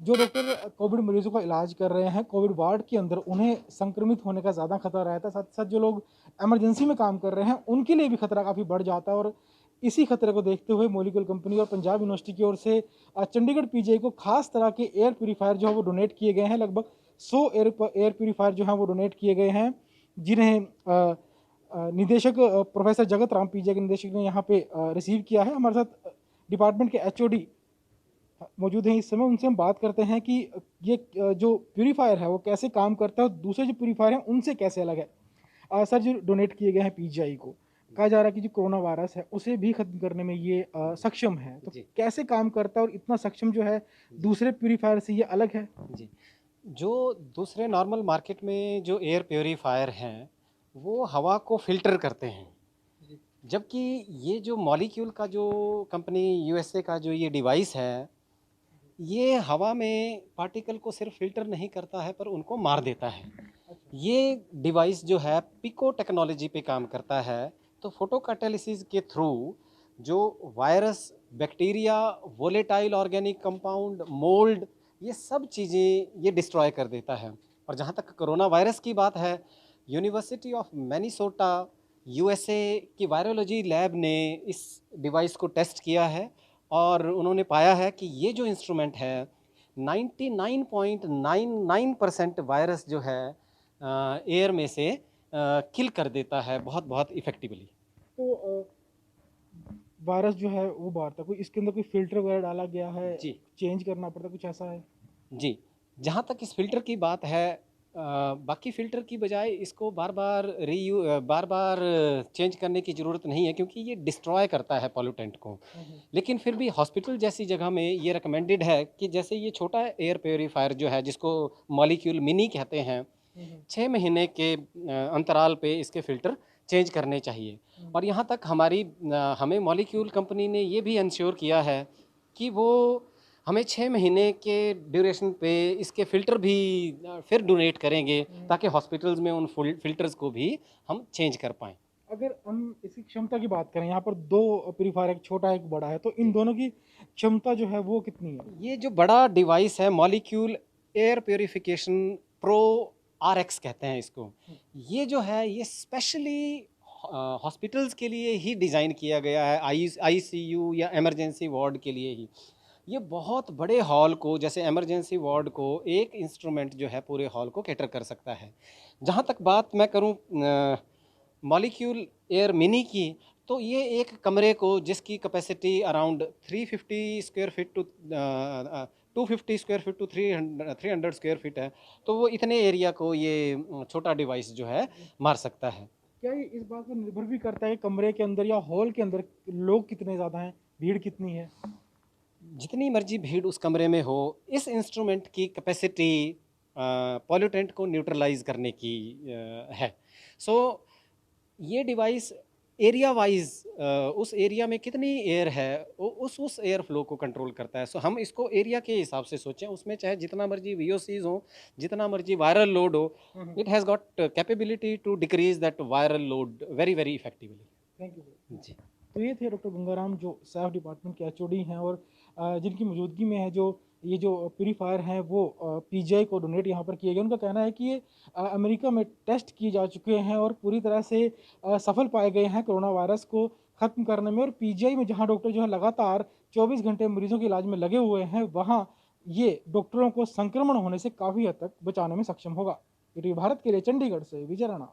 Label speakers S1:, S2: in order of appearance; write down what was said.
S1: जो doctor Covid मरीजों का इलाज कर रहे हैं कोविड वार्ड के अंदर, उन्हें संक्रमित होने का ज़्यादा खतरा रहता है। साथ साथ जो लोग इमरजेंसी में काम कर रहे हैं उनके लिए भी खतरा काफ़ी बढ़ जाता है। और इसी खतरे को देखते हुए मॉलिक्यूल कंपनी और पंजाब यूनिवर्सिटी की ओर से चंडीगढ़ पीजीआई को खास तरह के एयर प्यूरीफायर जो है वो डोनेट किए गए हैं। लगभग 100 एयर प्यूरीफायर जो है वो डोनेट किए गए हैं, जिन्हें निदेशक प्रोफेसर जगत राम, पीजीआई के निदेशक ने यहाँ पे रिसीव किया है। हमारे साथ डिपार्टमेंट के एचओडी मौजूद हैं इस समय, उनसे हम बात करते हैं कि ये जो प्यूरीफायर है वो कैसे काम करता है और दूसरे जो प्यूरीफायर हैं उनसे कैसे अलग है। सर, जो डोनेट किए गए हैं पीजीआई को, कहा जा रहा है कि जो कोरोना वायरस है उसे भी खत्म करने में ये सक्षम है, तो
S2: जी,
S1: कैसे काम करता है और इतना सक्षम जो है
S2: जी,
S1: दूसरे प्यूरीफायर से ये अलग है?
S2: जी। जो दूसरे नॉर्मल मार्केट में जो एयर प्यूरीफायर हैं, वो हवा को फ़िल्टर करते हैं।
S1: जी।
S2: जबकि ये जो मॉलिक्यूल का जो कंपनी यूएसए का जो ये डिवाइस है, ये हवा में पार्टिकल को सिर्फ़ फ़िल्टर नहीं करता है, पर उनको मार देता है।
S1: अच्छा।
S2: ये डिवाइस जो है पिको टेक्नोलॉजी पे काम करता है। तो फोटोकैटालिसिस के थ्रू जो virus, bacteria, volatile organic compound, mould, ये सब चीज़ें ये डिस्ट्रॉय कर देता है। और जहाँ तक कोरोना वायरस की बात है, यूनिवर्सिटी ऑफ मिनेसोटा, यूएसए की वायरोलॉजी लैब ने इस डिवाइस को टेस्ट किया है और उन्होंने पाया है कि ये जो इंस्ट्रूमेंट है 99.99% वायरस जो है एयर में से किल कर देता है बहुत बहुत इफ़ेक्टिवली।
S1: तो वायरस जो है वो बाहर था, कोई इसके अंदर कोई फ़िल्टर वगैरह डाला गया है,
S2: जी,
S1: चेंज करना पड़ता है, कुछ ऐसा है?
S2: जी। जहाँ तक इस फ़िल्टर की बात है, बाकी फ़िल्टर की बजाय इसको बार-बार चेंज करने की ज़रूरत नहीं है, क्योंकि ये डिस्ट्रॉय करता है पॉल्यूटेंट को।
S1: हुँ, हुँ।
S2: लेकिन फिर भी हॉस्पिटल जैसी जगह में ये रिकमेंडेड है कि जैसे ये छोटा एयर प्यूरीफायर जो है, जिसको मॉलिक्यूल मिनी कहते हैं,
S1: हुँ, हुँ।
S2: 6 महीने के अंतराल पे इसके फ़िल्टर चेंज करने चाहिए।
S1: हुँ।
S2: और यहाँ तक हमें मॉलिक्यूल कंपनी ने ये भी एंश्योर किया है कि वो हमें 6 महीने के ड्यूरेशन पे इसके फ़िल्टर भी फिर डोनेट करेंगे,
S1: हुँ।
S2: ताकि हॉस्पिटल्स में उन फ़िल्टर्स को भी हम चेंज कर पाएँ।
S1: अगर हम इसकी क्षमता की बात करें, यहाँ पर 2 प्यूरीफायर, एक छोटा एक बड़ा है, तो इन
S2: जी।
S1: दोनों की क्षमता जो है वो कितनी है?
S2: ये जो बड़ा डिवाइस है, molecule air purification pro RX कहते हैं इसको।
S1: हुँ।
S2: ये जो है ये स्पेशली हॉस्पिटल्स के लिए ही डिज़ाइन किया गया है, आईसीयू या इमरजेंसी वार्ड के लिए ही। ये बहुत बड़े हॉल को, जैसे इमरजेंसी वार्ड को, एक इंस्ट्रूमेंट जो है पूरे हॉल को कैटर कर सकता है। जहाँ तक बात मैं करूँ मॉलिक्यूल एयर मिनी की, तो ये एक कमरे को, जिसकी capacity around 350 square feet to 250 square feet to 300 square feet है, तो वो इतने एरिया को ये छोटा डिवाइस जो है
S1: जी।
S2: मार सकता है।
S1: क्या ये इस बात पर निर्भर भी करता है कि कमरे के अंदर या हॉल के अंदर लोग कितने ज़्यादा हैं, भीड़ कितनी है?
S2: जितनी मर्जी भीड़ उस कमरे में हो, इस इंस्ट्रूमेंट की कैपेसिटी पॉल्यूटेंट को न्यूट्रलाइज करने की है। सो ये डिवाइस एरिया वाइज उस एरिया में कितनी एयर है, उस एयर फ्लो को कंट्रोल करता है। सो हम इसको एरिया के हिसाब से सोचें, उसमें चाहे जितना मर्जी वीओसीज हो, जितना मर्जी वायरल लोड हो,
S1: हुँ, हुँ।
S2: It has got capability to decrease that viral load very very effectively.
S1: Thank you sir.
S2: जी।
S1: तो ये थे डॉक्टर गंगाराम, जो सैफ डिपार्टमेंट के एचओडी हैं और जिनकी मौजूदगी में है जो ये जो प्यूरीफायर हैं वो पीजीआई को डोनेट यहाँ पर किए गए। उनका कहना है कि ये अमेरिका में टेस्ट किए जा चुके हैं और पूरी तरह से सफल पाए गए हैं कोरोना वायरस को ख़त्म करने में। और पीजीआई में जहाँ डॉक्टर जो है लगातार 24 घंटे मरीजों के इलाज में लगे हुए हैं, वहाँ ये डॉक्टरों को संक्रमण होने से काफ़ी हद तक बचाने में सक्षम होगा। ये भारत के लिए चंडीगढ़ से विजय राणा।